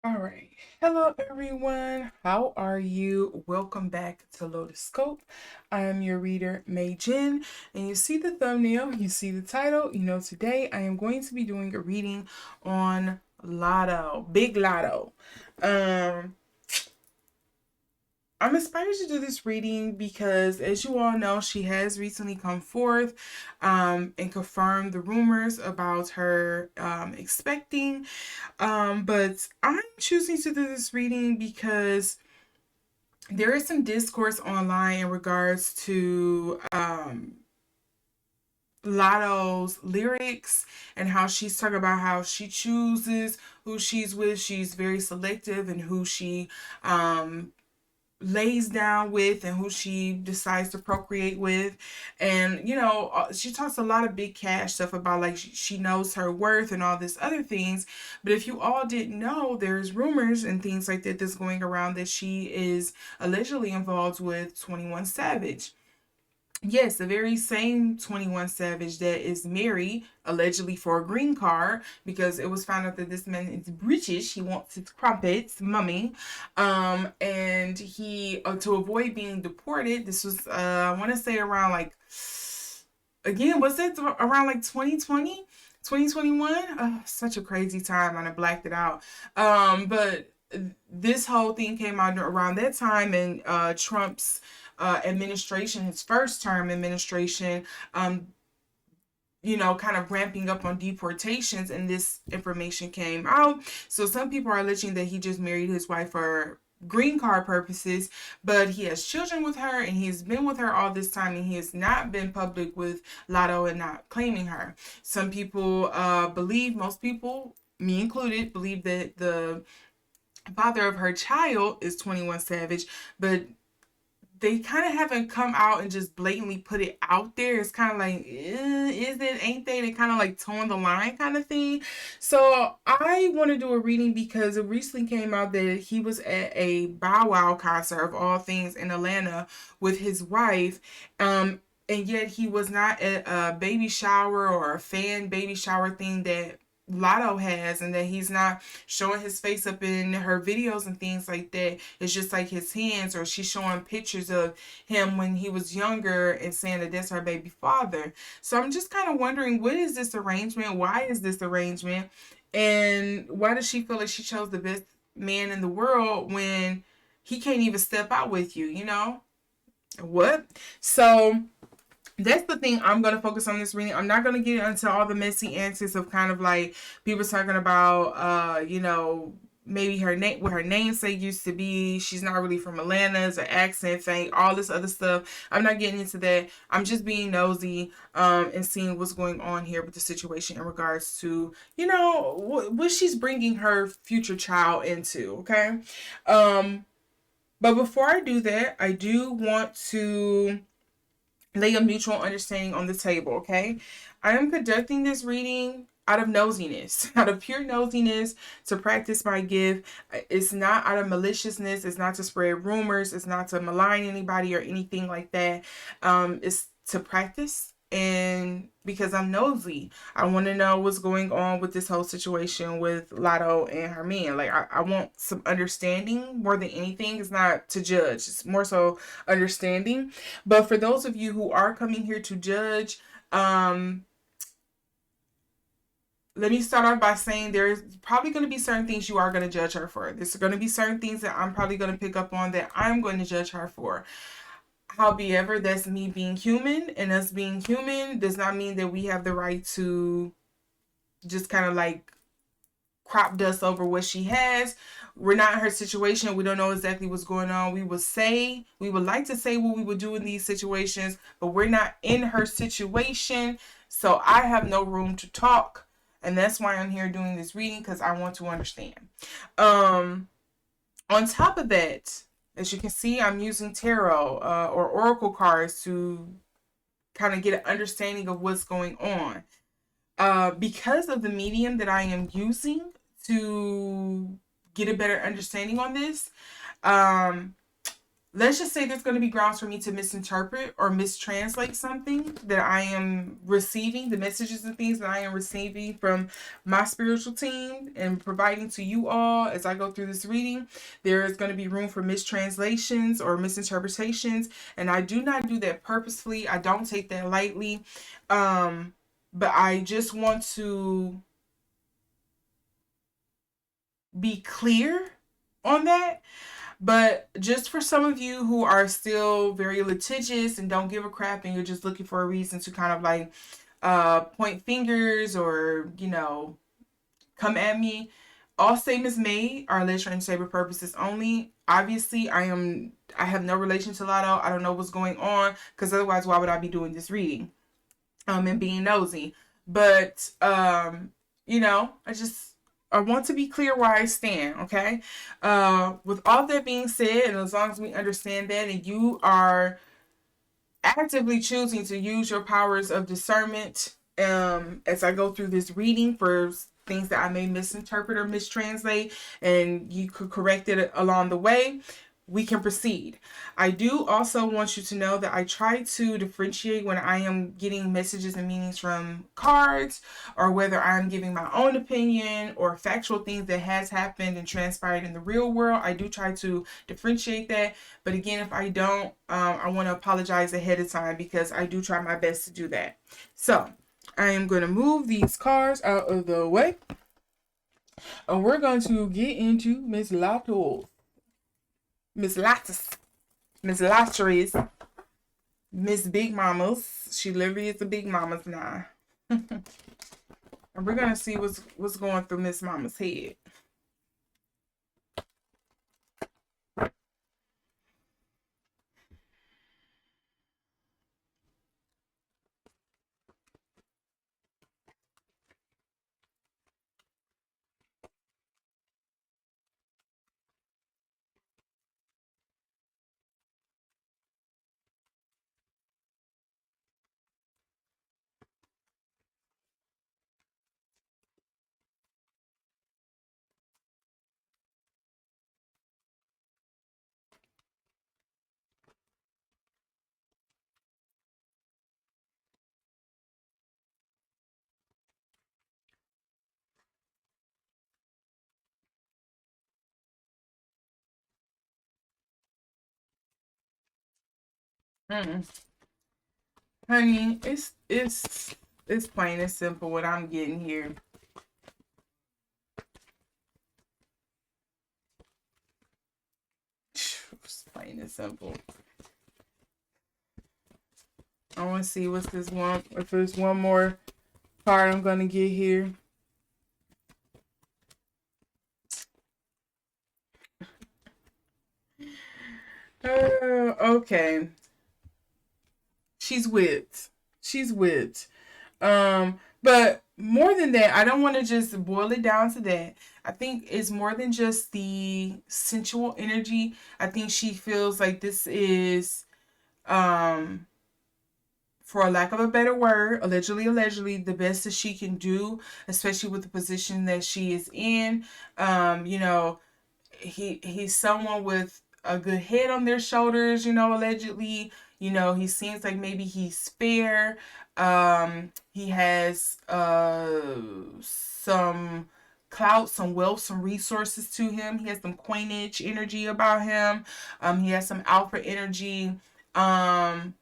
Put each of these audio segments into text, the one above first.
All right. Hello, everyone. How are you? Welcome back to Lotus Scope. I am your reader, May Jin, and you see the thumbnail, you see the title. Today I am going to be doing a reading on Lotto, Big Lotto. Um, I'm inspired to do this reading because, as you all know, she has recently come forth and confirmed the rumors about her expecting. But I'm choosing to do this reading because there is some discourse online in regards to Lotto's lyrics and how she's talking about how she chooses who she's with. She's very selective in who she um, lays down with and who she decides to procreate with. And she talks a lot of big cash stuff about like she knows her worth and all this other things. But if you all didn't know, there's rumors and things like that that's going around that she is allegedly involved with 21 Savage. Yes, the very same 21 Savage that is married allegedly for a green card, because it was found out that this man is British. He wants his crumpets, mummy. And he, to avoid being deported, this was, I want to say around like, again, was it around like 2020, 2021? Such a crazy time. I blacked it out. But this whole thing came out around that time, and Trump's administration, his first term administration, kind of ramping up on deportations, and this information came out. So some people are alleging that he just married his wife for green card purposes, but he has children with her and he's been with her all this time, and he has not been public with Latto and not claiming her. Some people believe, most people, me included, believe that the father of her child is 21 Savage, but they kind of haven't come out and just blatantly put it out there. It's kind of like, is it, ain't they? They kind of like towing the line kind of thing. So I want to do a reading because it recently came out that he was at a Bow Wow concert of all things in Atlanta with his wife. And yet he was not at a baby shower or a fan baby shower thing that Latto has, and that he's not showing his face up in her videos and things like that. It's just like his hands, or she's showing pictures of him when he was younger and saying that that's her baby father. So I'm just kind of wondering, what is this arrangement? Why is this arrangement? And why does she feel like she chose the best man in the world when he can't even step out with you, What? So that's the thing I'm going to focus on this reading. I'm not going to get into all the messy antics of kind of like people talking about, maybe her name, what her namesake used to be. She's not really from Atlanta. It's an accent thing, all this other stuff. I'm not getting into that. I'm just being nosy and seeing what's going on here with the situation in regards to, what she's bringing her future child into, okay? But before I do that, I do want to lay a mutual understanding on the table, okay? I am conducting this reading out of nosiness, out of pure nosiness, to practice my gift. It's not out of maliciousness. It's not to spread rumors. It's not to malign anybody or anything like that. It's to practice, and because I'm nosy, I want to know what's going on with this whole situation with Latto and her man. Like, I want some understanding more than anything. It's not to judge, it's more so understanding. But for those of you who are coming here to judge, let me start off by saying there's probably going to be certain things you are going to judge her for. There's going to be certain things that I'm probably going to pick up on that I'm going to judge her for. However, that's me being human, and us being human does not mean that we have the right to just kind of like crop dust over what she has. We're not in her situation. We don't know exactly what's going on. We would like to say what we would do in these situations, but we're not in her situation. So I have no room to talk. And that's why I'm here doing this reading, because I want to understand. On top of that, as you can see, I'm using tarot or oracle cards to kind of get an understanding of what's going on. Because of the medium that I am using to get a better understanding on this, let's just say there's going to be grounds for me to misinterpret or mistranslate something that I am receiving, the messages and things that I am receiving from my spiritual team and providing to you all as I go through this reading. There is going to be room for mistranslations or misinterpretations, and I do not do that purposefully. I don't take that lightly. But I just want to be clear on that. But just for some of you who are still very litigious and don't give a crap and you're just looking for a reason to kind of like point fingers or, come at me, all statements made are alleged for entertainment purposes only. Obviously, I have no relation to Latto. I don't know what's going on because otherwise, why would I be doing this reading? And being nosy. But I want to be clear where I stand, okay? With all that being said, and as long as we understand that and you are actively choosing to use your powers of discernment as I go through this reading for things that I may misinterpret or mistranslate, and you could correct it along the way, we can proceed. I do also want you to know that I try to differentiate when I am getting messages and meanings from cards or whether I'm giving my own opinion or factual things that has happened and transpired in the real world. I do try to differentiate that. But again, if I don't, I want to apologize ahead of time because I do try my best to do that. So I am going to move these cards out of the way. And we're going to get into Miss Latto. Miss Lattis, Miss Latteries, Miss Big Mamas. She literally is the Big Mamas now. And we're gonna see what's going through Miss Mama's head. Mm. Honey, it's plain and simple what I'm getting here. It's plain and simple. I want to see what's this one. If there's one more card I'm gonna get here. Okay. She's whipped. She's whipped. But more than that, I don't want to just boil it down to that. I think it's more than just the sensual energy. I think she feels like this is, um, for a lack of a better word, allegedly, the best that she can do, especially with the position that she is in. You know, he's someone with a good head on their shoulders, allegedly. He seems like maybe he's fair. He has some clout, some wealth, some resources to him. He has some coinage energy about him. He has some alpha energy. Um,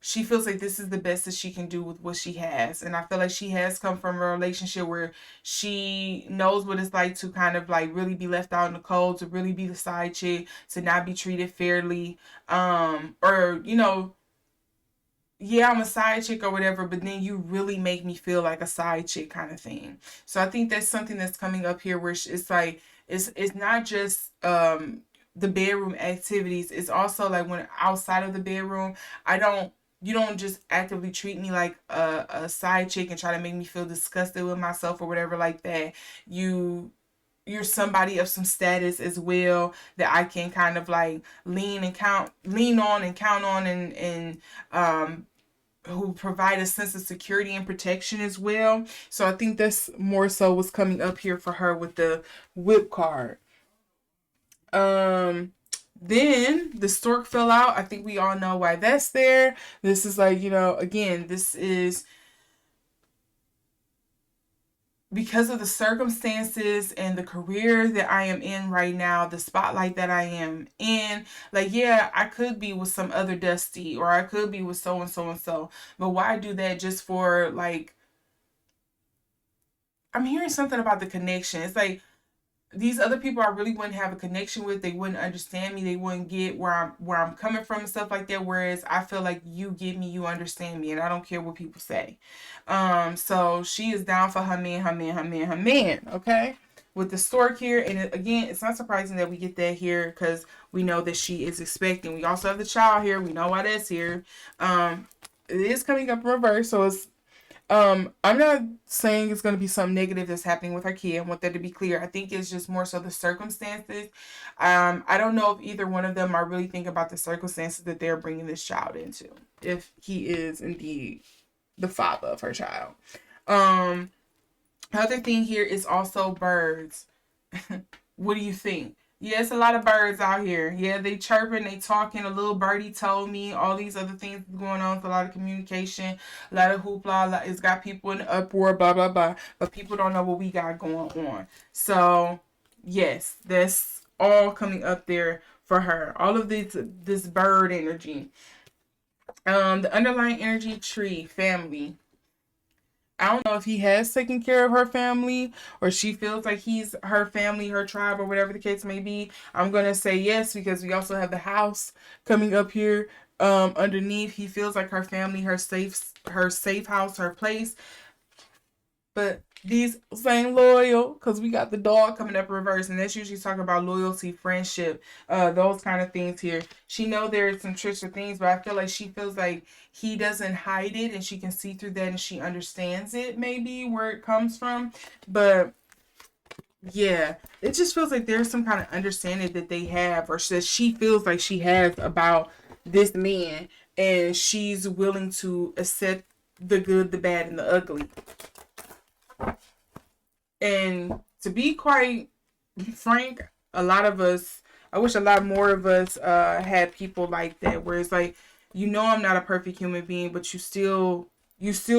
she feels like this is the best that she can do with what she has. And I feel like she has come from a relationship where she knows what it's like to kind of like really be left out in the cold, to really be the side chick, to not be treated fairly. Or, yeah, I'm a side chick or whatever, but then you really make me feel like a side chick kind of thing. So I think that's something that's coming up here where it's like, it's not just, the bedroom activities. It's also like when outside of the bedroom, I don't, you don't just actively treat me like a side chick and try to make me feel disgusted with myself or whatever like that. You're somebody of some status as well that I can kind of like lean on and count on, and who provide a sense of security and protection as well. So I think that's more so what's coming up here for her with the whip card. Um Then the stork fell out. I think we all know why that's there. This is like, again, this is because of the circumstances and the career that I am in right now, the spotlight that I am in. Like, yeah, I could be with some other Dusty, or I could be with so and so and so. But why do that just for, like, I'm hearing something about the connection. It's like these other people I really wouldn't have a connection with. They wouldn't understand me. They wouldn't get where I'm coming from and stuff like that. Whereas I feel like you get me, you understand me, and I don't care what people say. So she is down for her man, her man, her man, her man. Okay, with the stork here, and again, it's not surprising that we get that here because we know that she is expecting. We also have the child here. We know why that's here. It is coming up in reverse, so it's I'm not saying it's going to be something negative that's happening with her kid. I want that to be clear. I think it's just more so the circumstances. I don't know if either one of them are really thinking about the circumstances that they're bringing this child into, if he is indeed the father of her child. Um, Other thing here is also birds. What do you think? Yeah, it's a lot of birds out here. Yeah, they chirping, they talking. A little birdie told me all these other things going on. It's a lot of communication, a lot of hoopla. It's got people in uproar, blah blah blah. But people don't know what we got going on. So yes, that's all coming up there for her. All of this bird energy. The underlying energy tree family. I don't know if he has taken care of her family or she feels like he's her family, her tribe, or whatever the case may be. I'm gonna say yes because we also have the house coming up here underneath. He feels like her family, her safe house, her place. But these saying loyal because we got the dog coming up in reverse, and that's usually talking about loyalty, friendship, those kind of things here. She know there's some tricks or things, but I feel like she feels like he doesn't hide it, and she can see through that, and she understands it maybe where it comes from. But yeah, it just feels like there's some kind of understanding that they have, or that she feels like she has about this man, and she's willing to accept the good, the bad, and the ugly. And to be quite frank, a lot of us, I wish a lot more of us had people like that, where it's like, I'm not a perfect human being, but you still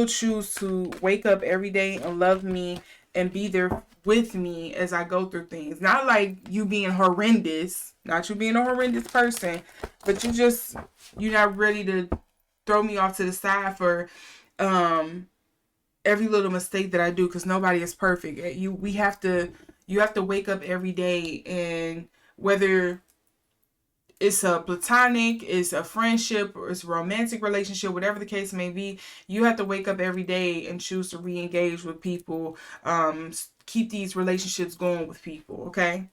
choose to wake up every day and love me and be there with me as I go through things. Not like you being horrendous, not you being a horrendous person, but you're not ready to throw me off to the side for um every little mistake that I do, because nobody is perfect. You have to wake up every day, and whether it's a platonic, it's a friendship, or it's a romantic relationship, whatever the case may be, you have to wake up every day and choose to re-engage with people. Keep these relationships going with people. Okay.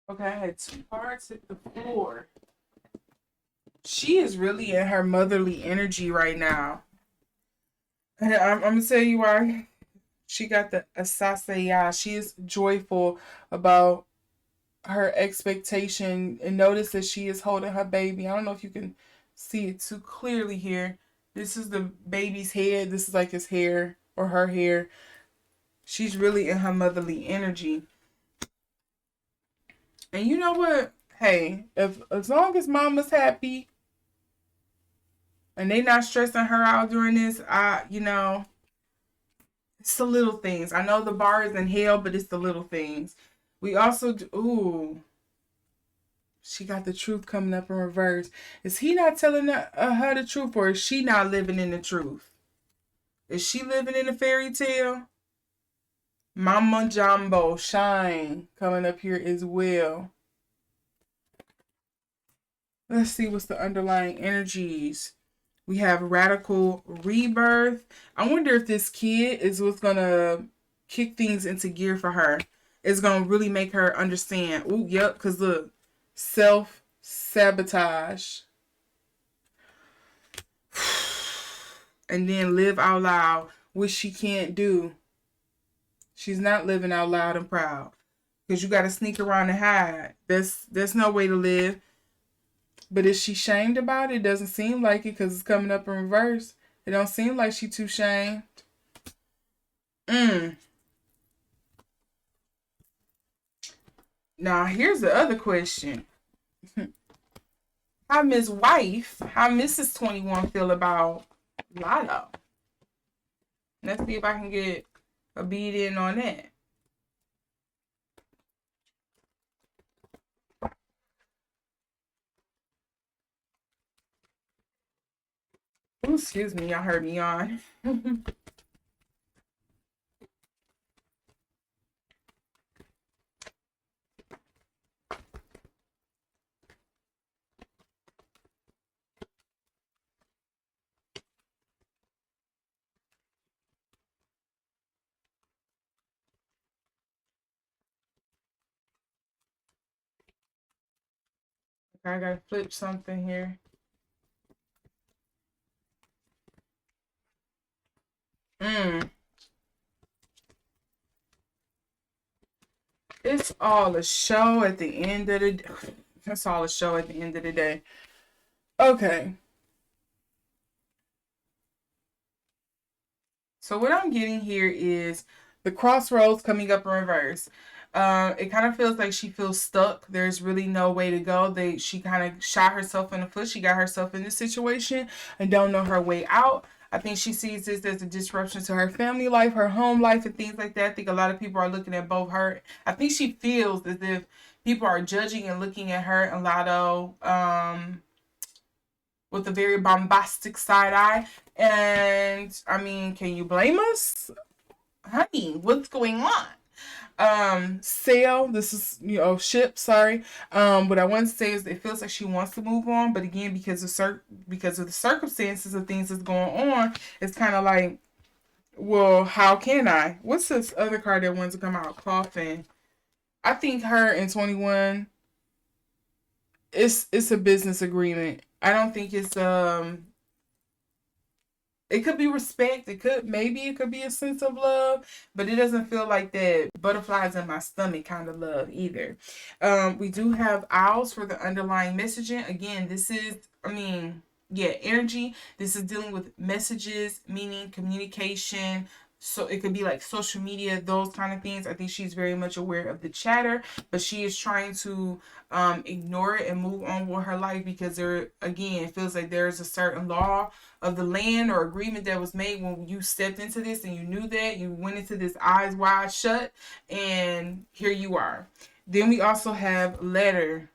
Okay, I had two cards hit the floor. She is really in her motherly energy right now. And I'm gonna tell you why. She got the asasaya. She is joyful about her expectation, and notice that she is holding her baby. I don't know if you can see it too clearly here. This is the baby's head. This is like his hair or her hair. She's really in her motherly energy. And you know what? Hey, if as long as mama's happy and they not stressing her out during this, it's the little things. I know the bar is in hell, but it's the little things. We also do, ooh, she got the truth coming up in reverse. Is he not telling her the truth, or is she not living in the truth? Is she living in a fairy tale? Mama Jumbo Shine coming up here as well. Let's see what's the underlying energies. We have radical rebirth. I wonder if this kid is what's gonna kick things into gear for her. It's gonna really make her understand. Oh, yep. Cause look, self-sabotage, and then live out loud, which she can't do. She's not living out loud and proud. Because you got to sneak around and hide. There's no way to live. But is she shamed about it? It doesn't seem like it because it's coming up in reverse. It don't seem like she too shamed. Now, here's the other question. How Mrs. 21 feel about Latto? Let's see if I can get a beat in on that. Ooh, excuse me, y'all heard me on. I gotta flip something here. It's all a show at the end of the day. It's all a show at the end of the day. Okay. So what I'm getting here is the crossroads coming up in reverse. It kind of feels like she feels stuck. There's really no way to go. She kind of shot herself in the foot. She got herself in this situation and don't know her way out. I think she sees this as a disruption to her family life, her home life, and things like that. I think a lot of people are looking at both her. I think she feels as if people are judging and looking at her and Latto with a very bombastic side eye. And I mean, can you blame us? Honey, what's going on? Sail, this is, ship, sorry. What I want to say is it feels like she wants to move on, but again, because of the circumstances of things that's going on, it's kind of like, well, how can I? What's this other card that wants to come out? Coffin. I think her and 21, it's a business agreement. I don't think it's it could be respect. It could be a sense of love, but it doesn't feel like that butterflies in my stomach kind of love either. We do have owls for the underlying messaging. Again, this is, energy. This is dealing with messages, meaning communication. So it could be like social media, those kind of things. I think she's very much aware of the chatter, but she is trying to ignore it and move on with her life because it feels like there is a certain law of the land or agreement that was made when you stepped into this and you knew that. You went into this eyes wide shut, and here you are. Then we also have letter.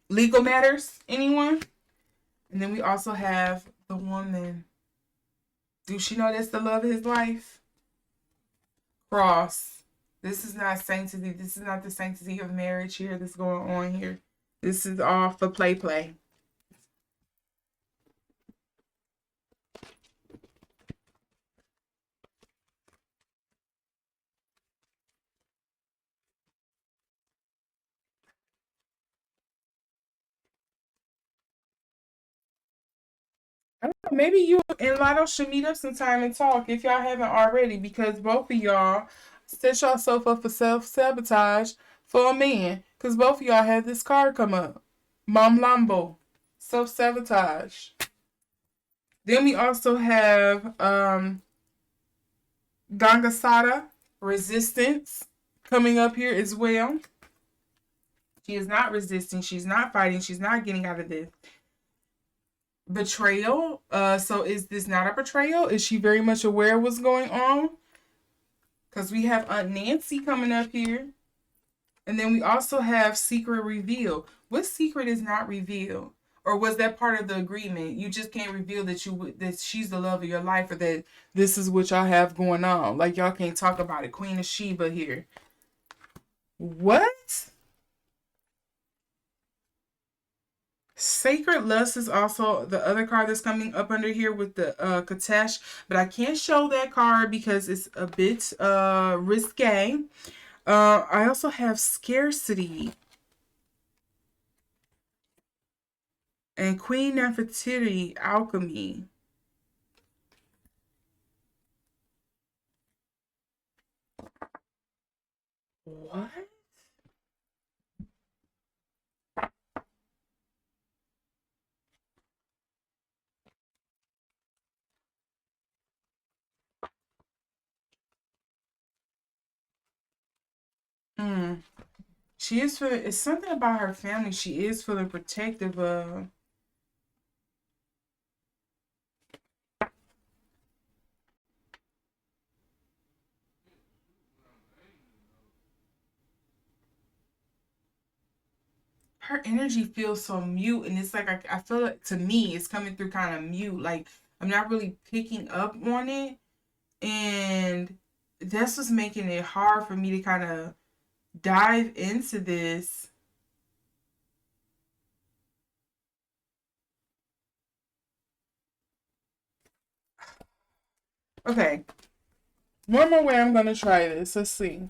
Legal matters, anyone? And then we also have the woman. Do she know that's the love of his life? Cross. This is not sanctity. This is not the sanctity of marriage here that's going on here. This is all for play. I don't know, maybe you and Latto should meet up sometime and talk if y'all haven't already, because both of y'all set yourself up for self-sabotage for a man. Because both of y'all had this card come up. Mom Lambo. Self-sabotage. Then we also have Gangasada, resistance, coming up here as well. She is not resisting. She's not fighting. She's not getting out of this. Betrayal. So is this not a betrayal? Is she very much aware of what's going on? Because we have Aunt Nancy coming up here. And then we also have secret reveal. What secret is not revealed? Or was that part of the agreement? You just can't reveal that she's the love of your life, or that this is what y'all have going on. Like, y'all can't talk about it. Queen of Sheba here. What? Sacred Lust is also the other card that's coming up under here with the Katesh, but I can't show that card because it's a bit risque. I also have Scarcity and Queen Nefertiti, Alchemy. What? Hmm. She is feeling. It's something about her family. She is feeling protective of. Her energy feels so mute, and it's like I feel like to me it's coming through kind of mute. Like I'm not really picking up on it, and that's what's making it hard for me to kind of dive into this. Okay, one more way I'm gonna try this. Let's see.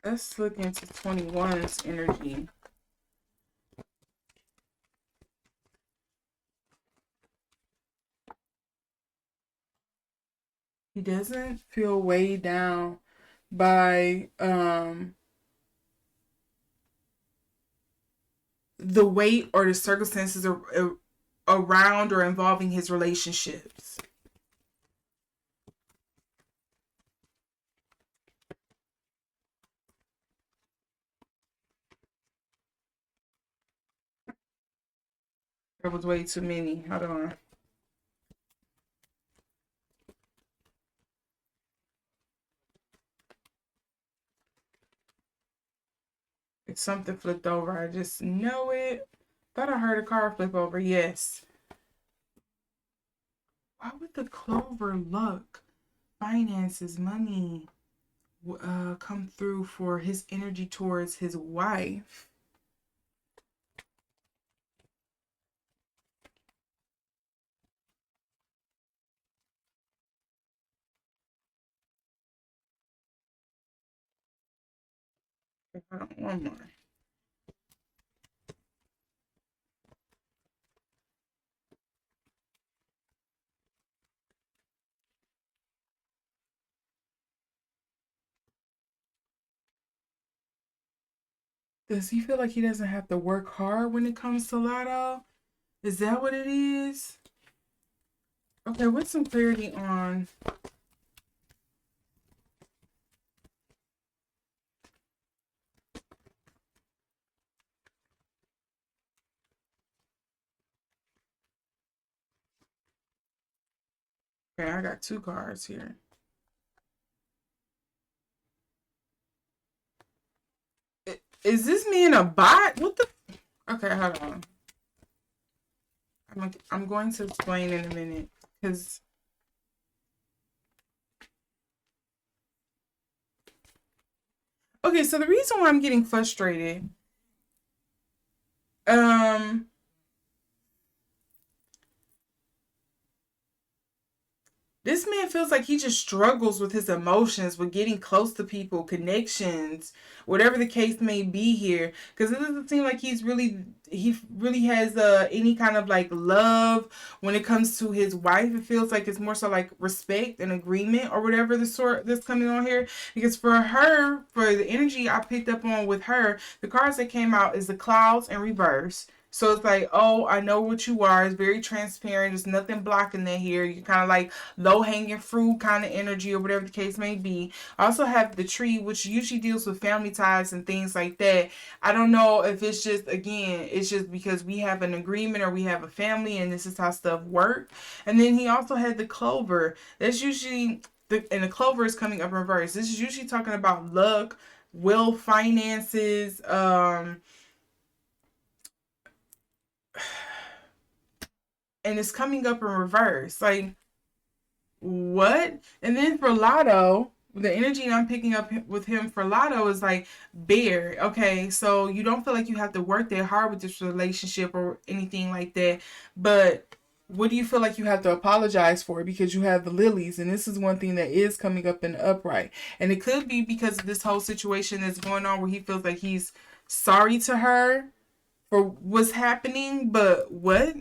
Let's look into 21's energy. He doesn't feel weighed down by the weight or the circumstances around or involving his relationships. There was way too many. Hold on. It's something flipped over. I just know it. Thought I heard a car flip over. Yes. Why would the clover luck, finances, money come through for his energy towards his wife? Hold on, one more. Does he feel like he doesn't have to work hard when it comes to Lotto? Is that what it is? Okay, what's some clarity on. Okay, I got two cards here. Is this me in a bot? What the? Okay, hold on. I'm going to explain in a minute because. Okay, so the reason why I'm getting frustrated, um, this man feels like he just struggles with his emotions, with getting close to people, connections, whatever the case may be here. Because it doesn't seem like he really has any kind of like love when it comes to his wife. It feels like it's more so like respect and agreement or whatever the sort that's coming on here. Because for her, for the energy I picked up on with her, the cards that came out is the clouds and reverse. So it's like, oh, I know what you are. It's very transparent. There's nothing blocking that here. You're kind of like low hanging fruit kind of energy or whatever the case may be. I also have the tree, which usually deals with family ties and things like that. I don't know if it's just, again, it's just because we have an agreement or we have a family and this is how stuff work. And then he also had the clover. That's usually, and the clover is coming up in reverse. This is usually talking about luck, will, finances, and it's coming up in reverse. Like, what? And then for Lotto, The energy I'm picking up with him for Latto is like bear. Okay, so you don't feel like you have to work that hard with this relationship or anything like that, but what do you feel like you have to apologize for? Because you have the lilies, and this is one thing that is coming up in the upright, and it could be because of this whole situation that's going on where he feels like he's sorry to her for what's happening, but what?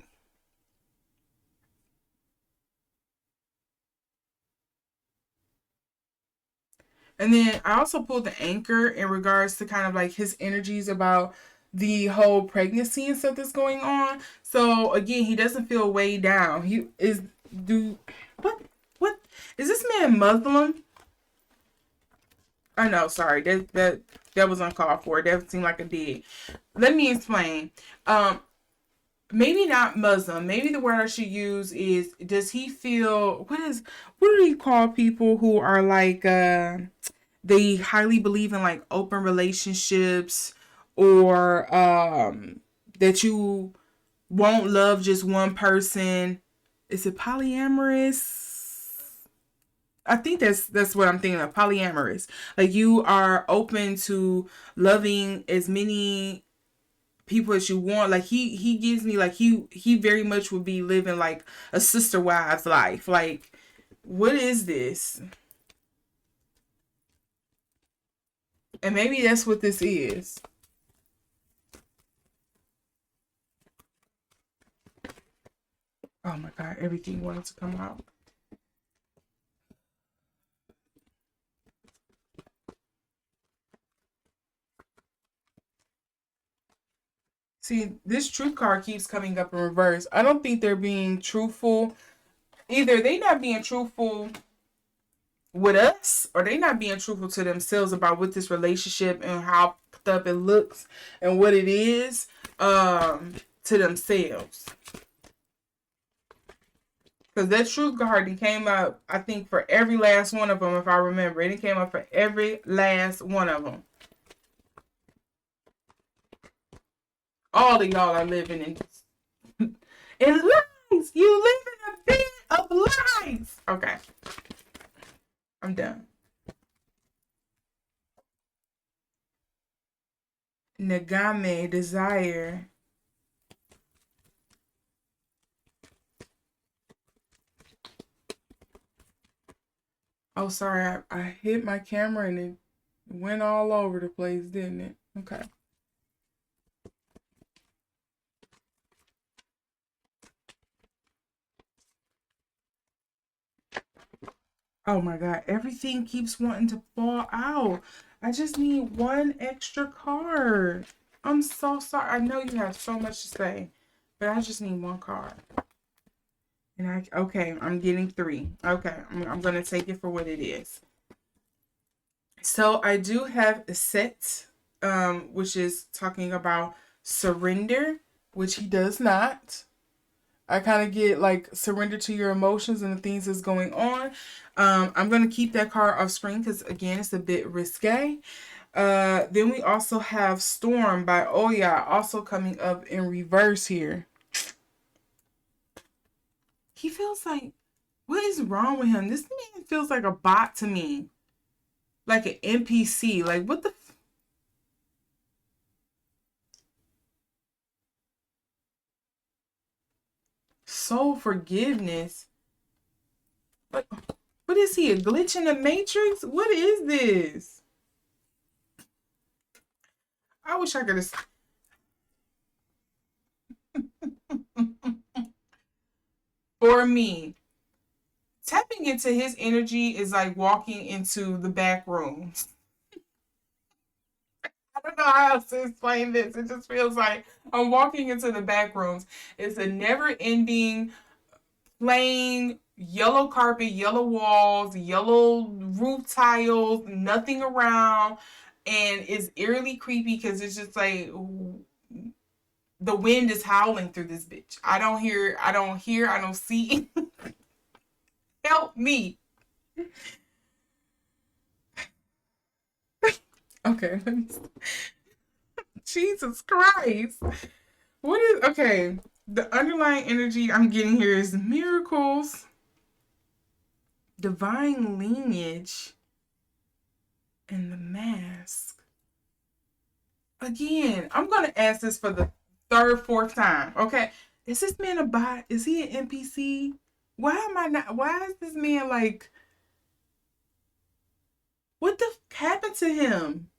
And then I also pulled the anchor in regards to kind of like his energies about the whole pregnancy and stuff that's going on. So again, he doesn't feel weighed down. He is do what is this man Muslim? I know, sorry, that was uncalled for. That seemed like a dig. Let me explain. Um, Maybe not Muslim. Maybe the word I should use is: does he feel what do you call people who are like they highly believe in like open relationships or that you won't love just one person. Is it polyamorous? I think that's what I'm thinking of. Polyamorous. Like you are open to loving as many people as you want. Like he gives me like he very much would be living like a sister wives life. Like what is this? And maybe that's what this is. Oh my god, everything wanted to come out. See, this truth card keeps coming up in reverse. I don't think they're being truthful. Either they not being truthful with us or they not being truthful to themselves about what this relationship and how up it looks and what it is to themselves. Because that truth card came up, I think, for every last one of them, if I remember. It came up for every last one of them. All of y'all are living in lies. You live in a bed of lies. Okay, I'm done. Nagame, desire. Oh, sorry, I hit my camera and it went all over the place, didn't it? Okay. Oh my god, everything keeps wanting to fall out. I just need one extra card. I'm so sorry. I know you have so much to say, but I just need one card. And okay, I'm getting three. Okay, I'm gonna take it for what it is. So I do have a set, which is talking about surrender, which he does not. I kind of get like surrender to your emotions and the things that's going on. I'm going to keep that card off screen because, again, it's a bit risque. Then we also have Storm by Oya also coming up in reverse here. He feels like, what is wrong with him? This man feels like a bot to me. Like an NPC. Like, what the? Soul forgiveness. Like, what is he? A glitch in the matrix? What is this? I wish I could have. For me, tapping into his energy is like walking into the back rooms. I don't know how else to explain this. It just feels like I'm walking into the back rooms. It's a never ending, plain yellow carpet, yellow walls, yellow roof tiles, nothing around. And it's eerily creepy because it's just like the wind is howling through this bitch. I don't see. Help me. Okay. Jesus Christ. What is okay? The underlying energy I'm getting here is miracles, divine lineage. And the mask. Again, I'm gonna ask this for the third, fourth time. Okay. Is this man a bot? Is he an NPC? Why am I not? Why is this man like? What the happened to him?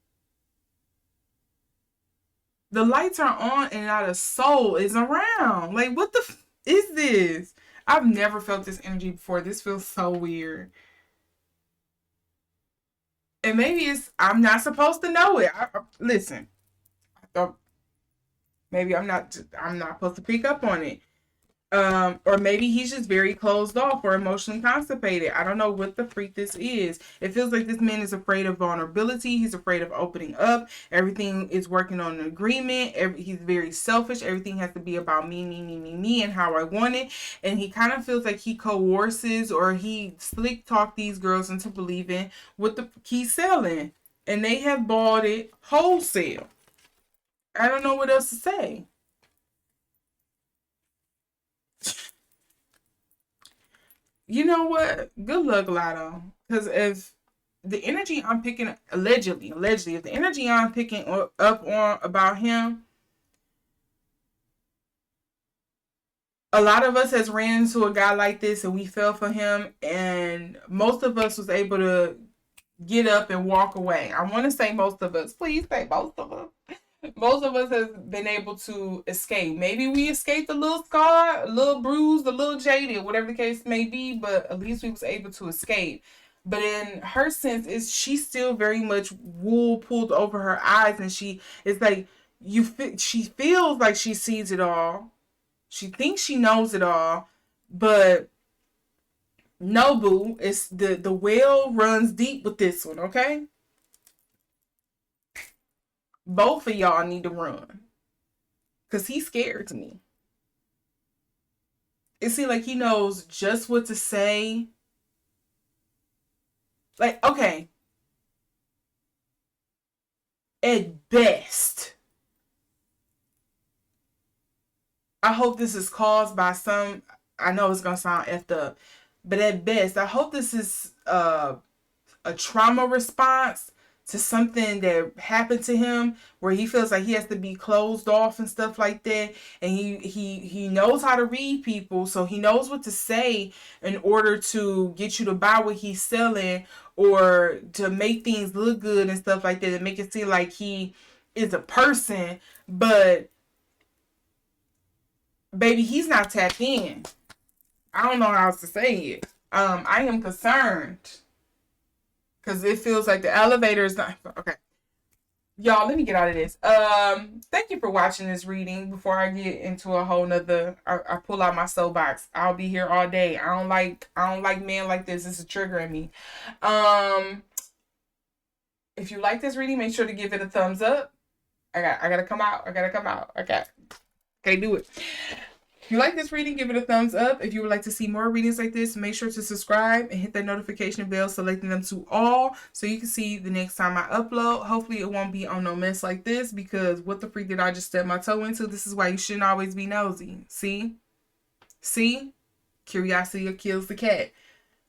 The lights are on and not a soul is around. Like, what the is this? I've never felt this energy before. This feels so weird. And maybe it's I'm not supposed to know it. Listen, I thought maybe I'm not supposed to pick up on it. Or maybe he's just very closed off or emotionally constipated. I don't know what the freak this is. It feels like this man is afraid of vulnerability. He's afraid of opening up. Everything is working on an agreement. He's very selfish. Everything has to be about me, me, me, me, me, and how I want it. And he kind of feels like he coerces or he slick talk these girls into believing what he's selling. And they have bought it wholesale. I don't know what else to say. You know what? Good luck, Latto. Because if the energy I'm picking, allegedly, if the energy I'm picking up on about him, a lot of us has ran into a guy like this and we fell for him, and most of us was able to get up and walk away. I want to say most of us. Please say most of us. Most of us have been able to escape. Maybe we escaped a little scar, a little bruised, a little jaded, whatever the case may be, but at least we was able to escape. But in her sense, is she's still very much wool pulled over her eyes, and she it's like she feels like she sees it all. She thinks she knows it all, but no, boo. It's the well runs deep with this one. Okay, both of y'all need to run because he's scared to me. It seems like he knows just what to say. Like, okay, at best, I hope this is caused by some. I know it's gonna sound effed up, but at best, I hope this is a trauma response to something that happened to him where he feels like he has to be closed off and stuff like that, and he knows how to read people, so he knows what to say in order to get you to buy what he's selling or to make things look good and stuff like that and make it seem like he is a person, but baby, he's not tapped in. I don't know how else to say it. I am concerned because it feels like the elevator is not okay. Y'all, let me get out of this. Thank you for watching this reading. Before I get into a whole nother, I pull out my soapbox. I'll be here all day. I don't like men like this. This is triggering me. Um, if you like this reading, make sure to give it a thumbs up. I gotta come out. I gotta come out. Okay, can't do it. If you like this reading, give it a thumbs up. If you would like to see more readings like this, make sure to subscribe and hit that notification bell, selecting them to all so you can see the next time I upload. Hopefully it won't be on no mess like this because what the freak did I just step my toe into? This is why you shouldn't always be nosy. See? See? Curiosity kills the cat.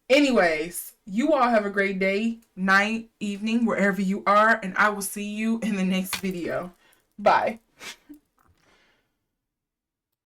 Anyways, you all have a great day, night, evening, wherever you are, and I will see you in the next video. Bye.